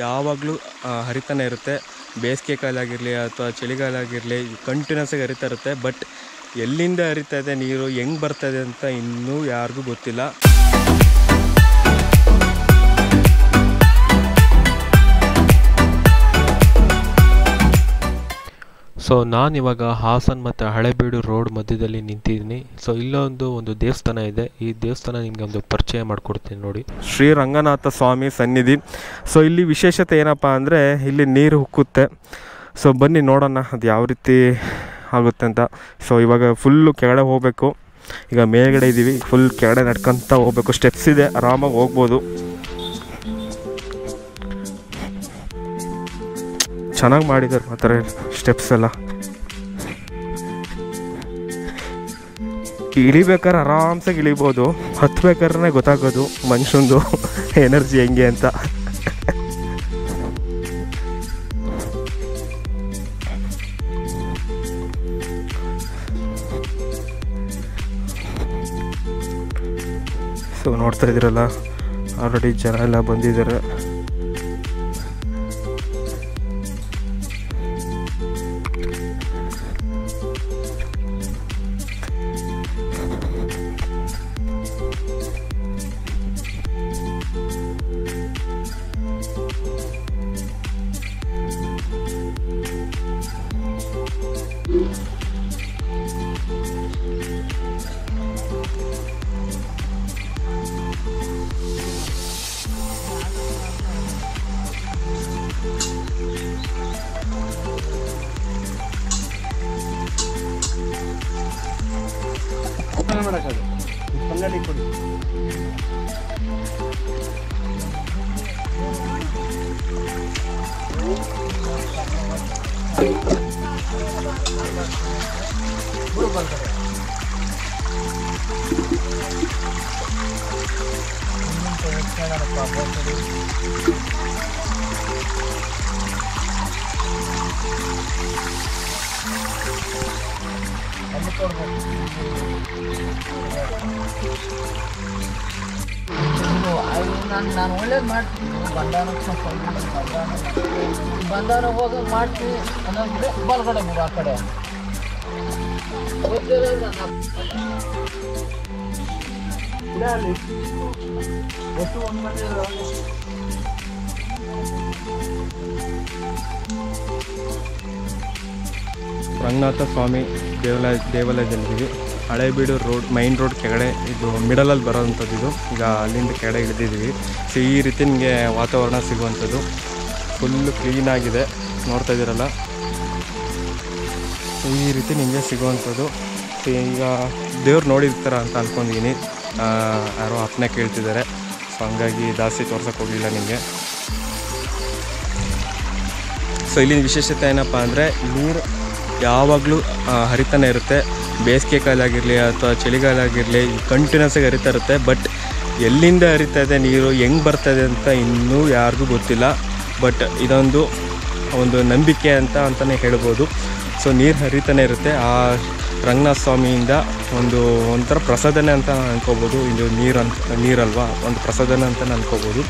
ಯಾವಾಗಲೂ ಹರಿತಾನೆ ಇರುತ್ತೆ. ಬೇಸಿಗೆ ಕಾಲ ಆಗಿರಲಿ ಅಥವಾ ಚಳಿಗಾಲ ಆಗಿರಲಿ ಕಂಟಿನ್ಯೂಸ್ ಆಗಿ ಹರಿತಾ ಇರುತ್ತೆ. ಬಟ್ ಎಲ್ಲಿಂದ ಹರಿತಾ ಇದೆ ನೀರು, ಹೆಂಗೆ ಬರ್ತದೆ ಅಂತ ಇನ್ನೂ ಯಾರಿಗೂ ಗೊತ್ತಿಲ್ಲ. ಸೊ ನಾನಿವಾಗ ಹಾಸನ್ ಮತ್ತು ಹಳೇಬೀಡು ರೋಡ್ ಮಧ್ಯದಲ್ಲಿ ನಿಂತಿದ್ದೀನಿ. ಸೊ ಇಲ್ಲೊಂದು ದೇವಸ್ಥಾನ ಇದೆ. ಈ ದೇವಸ್ಥಾನ ನಿಮಗೆ ಒಂದು ಪರಿಚಯ ಮಾಡಿಕೊಡ್ತೀನಿ ನೋಡಿ. ಶ್ರೀ ರಂಗನಾಥ ಸ್ವಾಮಿ ಸನ್ನಿಧಿ. ಸೊ ಇಲ್ಲಿ ವಿಶೇಷತೆ ಏನಪ್ಪ ಅಂದರೆ ಇಲ್ಲಿ ನೀರು ಉಕ್ಕುತ್ತೆ. ಸೊ ಬನ್ನಿ ನೋಡೋಣ ಅದು ಯಾವ ರೀತಿ ಆಗುತ್ತೆ ಅಂತ. ಸೊ ಇವಾಗ ಫುಲ್ಲು ಕೆಳಗಡೆ ಹೋಗಬೇಕು. ಈಗ ಮೇಲ್ಗಡೆ ಇದ್ದೀವಿ, ಫುಲ್ ಕೆಳಗಡೆ ನಡ್ಕೊತ ಹೋಗ್ಬೇಕು. ಸ್ಟೆಪ್ಸ್ ಇದೆ, ಆರಾಮಾಗಿ ಹೋಗ್ಬೋದು. ಚೆನ್ನಾಗಿ ಮಾಡಿದ್ದಾರೆ ಆ ಥರ ಸ್ಟೆಪ್ಸ್ ಎಲ್ಲ. ಇಳಿಬೇಕಾದ್ರೆ ಆರಾಮ್ಸಾಗಿ ಇಳಿಬೋದು, ಹತ್ಬೇಕಾದ್ರೆ ಗೊತ್ತಾಗೋದು ಮನುಷ್ಯಂದು ಎನರ್ಜಿ ಹೆಂಗೆ ಅಂತ. ಸೊ ನೋಡ್ತಾ ಇದ್ದೀರಲ್ಲ, ಆಲ್ರೆಡಿ ಜನ ಎಲ್ಲ ಬಂದಿದ್ದಾರೆ. ನಾನು ಒಳ್ಳೇದು ಮಾಡ್ತೀನಿ. ಬಂದಾರ ಹೋಗ ಮಾಡ್ತೀನಿ ಅನ್ನೋದು ಬಲ್ಗಡೆ ಬಿಡು. ಆ ಕಡೆ ಎಷ್ಟು ಒಂದು ಮಂದಿ ರಂಗನಾಥ ಸ್ವಾಮಿ ದೇವಾಲಯದಲ್ಲಿದ್ದೀವಿ. ಹಳೇಬೀಡು ರೋಡ್, ಮೈನ್ ರೋಡ್ ಕೆಳಗಡೆ ಇದು ಮಿಡಲಲ್ಲಿ ಬರೋವಂಥದ್ದು. ಇದು ಈಗ ಅಲ್ಲಿಂದ ಕೆಳಗಡೆ ಇಳಿದಿದ್ದೀವಿ. ಸೊ ಈ ರೀತಿ ನಿಮಗೆ ವಾತಾವರಣ ಸಿಗುವಂಥದ್ದು. ಫುಲ್ಲು ಕ್ಲೀನಾಗಿದೆ, ನೋಡ್ತಾ ಇದ್ದೀರಲ್ಲ. ಈ ರೀತಿ ನಿಮಗೆ ಸಿಗುವಂಥದ್ದು. ಈಗ ದೇವ್ರು ನೋಡಿರ್ತಾರ ಅಂತ ಅಂದ್ಕೊಂಡಿದ್ದೀನಿ. ಯಾರೋ ಅಪ್ಪನೇ ಕೇಳ್ತಿದ್ದಾರೆ. ಸೊ ಹಂಗಾಗಿ ಜಾಸ್ತಿ ತೋರ್ಸೋಕೆ ಹೋಗಲಿಲ್ಲ ನಿಮಗೆ. ಸೊ ಇಲ್ಲಿನ ವಿಶೇಷತೆ ಏನಪ್ಪ ಅಂದರೆ ನೀರು ಯಾವಾಗಲೂ ಹರಿತಾನೆ ಇರುತ್ತೆ. ಬೇಸಿಗೆ ಕಾಲ ಆಗಿರಲಿ ಅಥವಾ ಚಳಿಗಾಲ ಆಗಿರಲಿ ಕಂಟಿನ್ಯೂಸ್ ಆಗಿ ಹರಿತಾ ಇರುತ್ತೆ. ಬಟ್ ಎಲ್ಲಿಂದ ಹರಿತಾ ಇದೆ ನೀರು, ಹೆಂಗೆ ಬರ್ತದೆ ಅಂತ ಇನ್ನೂ ಯಾರಿಗೂ ಗೊತ್ತಿಲ್ಲ. ಬಟ್ ಇದೊಂದು ನಂಬಿಕೆ ಅಂತಲೇ ಹೇಳ್ಬೋದು. ಸೊ ನೀರು ಹರಿತಾನೆ ಇರುತ್ತೆ. ಆ ರಂಗನಾಥ ಸ್ವಾಮಿಯಿಂದ ಒಂಥರ ಪ್ರಸಾದನೆ ಅಂತ ಅನ್ಕೋಬೋದು. ಇದು ನೀರಲ್ವಾ, ಒಂದು ಪ್ರಸಾದನೆ ಅಂತಲೇ ಅನ್ಕೋಬೋದು.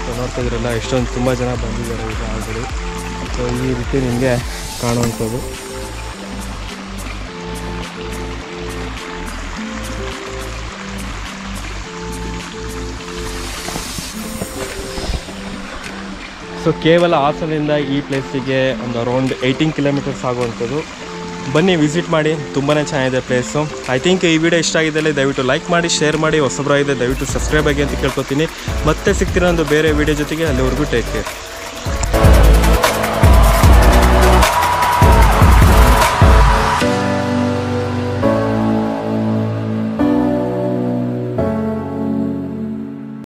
ಸೊ ನೋಡ್ತಾ ಇದ್ರಲ್ಲ, ಎಷ್ಟೊಂದು ತುಂಬ ಜನ ಬಂದಿದ್ದಾರೆ ಈಗ ಆಲ್ರೆಡಿ. ಸೊ ಈ ರೀತಿ ನಿಮಗೆ ಕಾಣುವಂಥದ್ದು. ಸೊ ಕೇವಲ ಹಾಸನಿಂದ ಈ ಪ್ಲೇಸಿಗೆ ಒಂದು ಅರೌಂಡ್ 18 ಕಿಲೋಮೀಟರ್ಸ್ ಆಗುವಂಥದ್ದು. ಬನ್ನಿ ವಿಸಿಟ್ ಮಾಡಿ, ತುಂಬಾ ಚೆನ್ನಾಗಿದೆ ಪ್ಲೇಸು. ಐ ಥಿಂಕ್ ಈ ವಿಡಿಯೋ ಇಷ್ಟ ಆಗಿದ್ದಲ್ಲಿ ದಯವಿಟ್ಟು ಲೈಕ್ ಮಾಡಿ, ಶೇರ್ ಮಾಡಿ. ಹೊಸಬರಾಗಿದೆ ದಯವಿಟ್ಟು ಸಬ್ಸ್ಕ್ರೈಬ್ ಆಗಿ ಅಂತ ಕೇಳ್ಕೊತೀನಿ. ಮತ್ತೆ ಸಿಗ್ತೀರ ಒಂದು ಬೇರೆ ವಿಡಿಯೋ ಜೊತೆಗೆ. ಅಲ್ಲಿವರೆಗೂ ಟೇಕ್ ಕೇರ್.